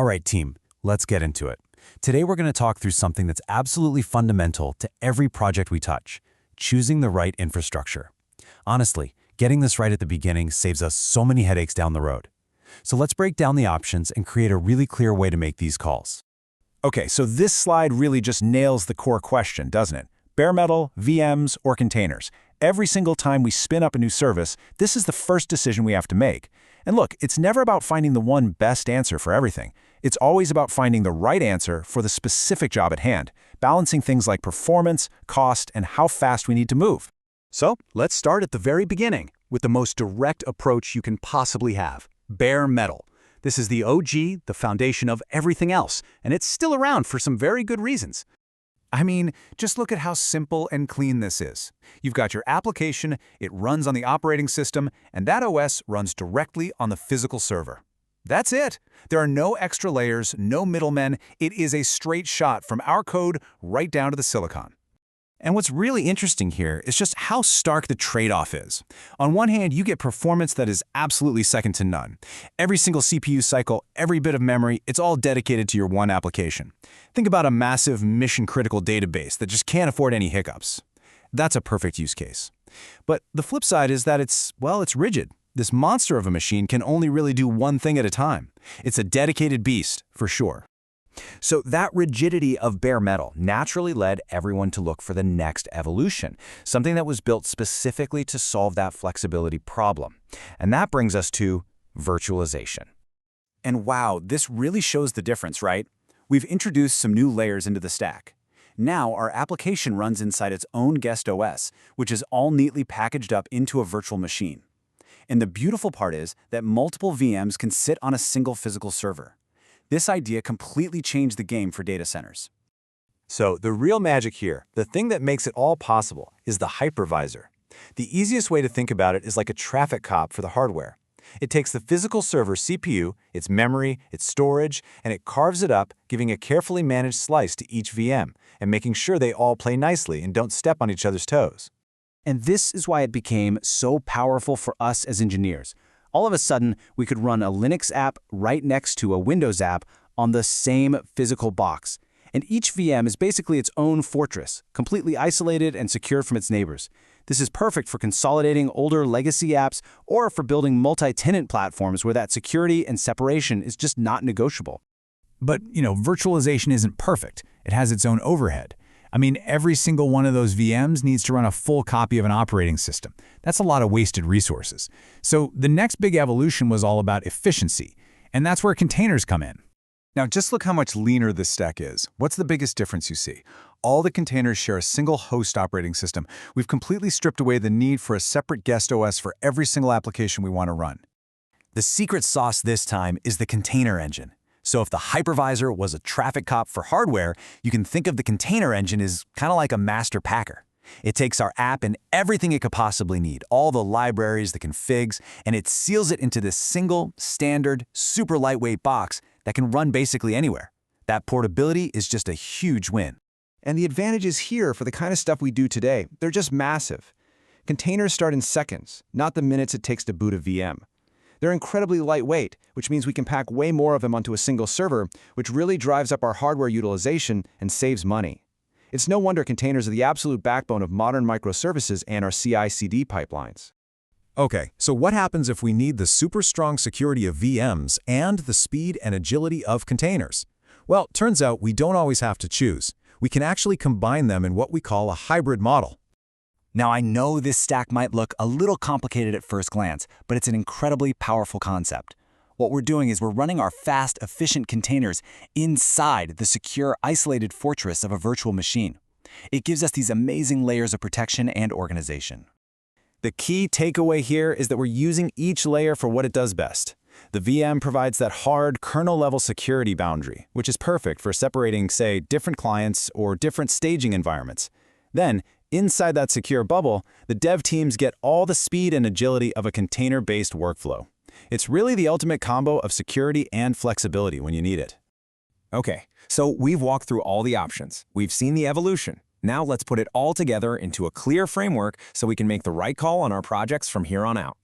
All right, team, let's get into it. Today we're going to talk through something that's absolutely fundamental to every project we touch, choosing the right infrastructure. Honestly, getting this right at the beginning saves us so many headaches down the road. So let's break down the options and create a really clear way to make these calls. Okay, so this slide really just nails the core question, doesn't it? Bare metal, VMs, or containers. Every single time we spin up a new service, this is the first decision we have to make. And look, it's never about finding the one best answer for everything. It's always about finding the right answer for the specific job at hand, balancing things like performance, cost, and how fast we need to move. So let's start at the very beginning with the most direct approach you can possibly have: bare metal. This is the OG, the foundation of everything else, and it's still around for some very good reasons. I mean, just look at how simple and clean this is. You've got your application, it runs on the operating system, and that OS runs directly on the physical server. That's it. There are no extra layers, no middlemen. It is a straight shot from our code right down to the silicon. And what's really interesting here is just how stark the trade-off is. On one hand, you get performance that is absolutely second to none. Every single CPU cycle, every bit of memory, it's all dedicated to your one application. Think about a massive mission-critical database that just can't afford any hiccups. That's a perfect use case. But the flip side is that it's rigid. This monster of a machine can only really do one thing at a time. It's a dedicated beast, for sure. So that rigidity of bare metal naturally led everyone to look for the next evolution, something that was built specifically to solve that flexibility problem. And that brings us to virtualization. And wow, this really shows the difference, right? We've introduced some new layers into the stack. Now our application runs inside its own guest OS, which is all neatly packaged up into a virtual machine. And the beautiful part is that multiple VMs can sit on a single physical server. This idea completely changed the game for data centers. So the real magic here, the thing that makes it all possible, is the hypervisor. The easiest way to think about it is like a traffic cop for the hardware. It takes the physical server CPU, its memory, its storage, and it carves it up, giving a carefully managed slice to each VM, and making sure they all play nicely and don't step on each other's toes. And this is why it became so powerful for us as engineers. All of a sudden, we could run a Linux app right next to a Windows app on the same physical box. And each VM is basically its own fortress, completely isolated and secured from its neighbors. This is perfect for consolidating older legacy apps or for building multi-tenant platforms where that security and separation is just not negotiable. But, virtualization isn't perfect. It has its own overhead. I mean, every single one of those VMs needs to run a full copy of an operating system. That's a lot of wasted resources. So the next big evolution was all about efficiency, and that's where containers come in. Now, just look how much leaner this stack is. What's the biggest difference you see? All the containers share a single host operating system. We've completely stripped away the need for a separate guest OS for every single application we want to run. The secret sauce this time is the container engine. So if the hypervisor was a traffic cop for hardware, you can think of the container engine as kind of like a master packer. It takes our app and everything it could possibly need, all the libraries, the configs, and it seals it into this single, standard, super lightweight box that can run basically anywhere. That portability is just a huge win. And the advantages here for the kind of stuff we do today, they're just massive. Containers start in seconds, not the minutes it takes to boot a VM. They're incredibly lightweight, which means we can pack way more of them onto a single server, which really drives up our hardware utilization and saves money. It's no wonder containers are the absolute backbone of modern microservices and our CI/CD pipelines. Okay, so what happens if we need the super strong security of VMs and the speed and agility of containers? Well, turns out we don't always have to choose. We can actually combine them in what we call a hybrid model. Now, I know this stack might look a little complicated at first glance, but it's an incredibly powerful concept. What we're doing is we're running our fast, efficient containers inside the secure, isolated fortress of a virtual machine. It gives us these amazing layers of protection and organization. The key takeaway here is that we're using each layer for what it does best. The VM provides that hard, kernel-level security boundary, which is perfect for separating, say, different clients or different staging environments. Then, inside that secure bubble, the dev teams get all the speed and agility of a container-based workflow. It's really the ultimate combo of security and flexibility when you need it. Okay, so we've walked through all the options. We've seen the evolution. Now let's put it all together into a clear framework so we can make the right call on our projects from here on out.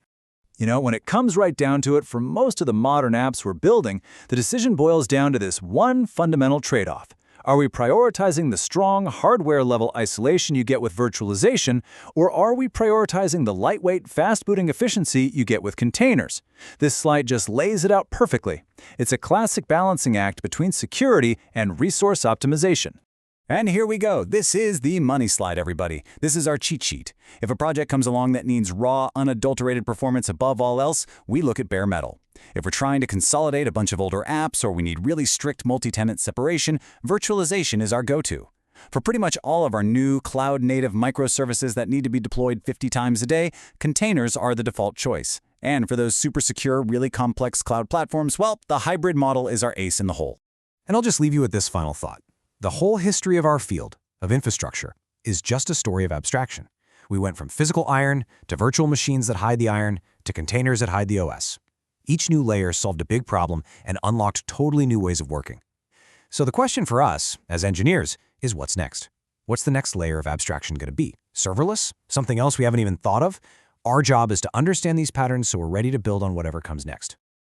When it comes right down to it, for most of the modern apps we're building, the decision boils down to this one fundamental trade-off. Are we prioritizing the strong hardware-level isolation you get with virtualization, or are we prioritizing the lightweight, fast-booting efficiency you get with containers? This slide just lays it out perfectly. It's a classic balancing act between security and resource optimization. And here we go. This is the money slide, everybody. This is our cheat sheet. If a project comes along that needs raw, unadulterated performance above all else, we look at bare metal. If we're trying to consolidate a bunch of older apps or we need really strict multi-tenant separation, virtualization is our go-to. For pretty much all of our new cloud-native microservices that need to be deployed 50 times a day, containers are the default choice. And for those super secure, really complex cloud platforms, well, the hybrid model is our ace in the hole. And I'll just leave you with this final thought. The whole history of our field, of infrastructure, is just a story of abstraction. We went from physical iron to virtual machines that hide the iron to containers that hide the OS. Each new layer solved a big problem and unlocked totally new ways of working. So the question for us, as engineers, is what's next? What's the next layer of abstraction going to be? Serverless? Something else we haven't even thought of? Our job is to understand these patterns so we're ready to build on whatever comes next.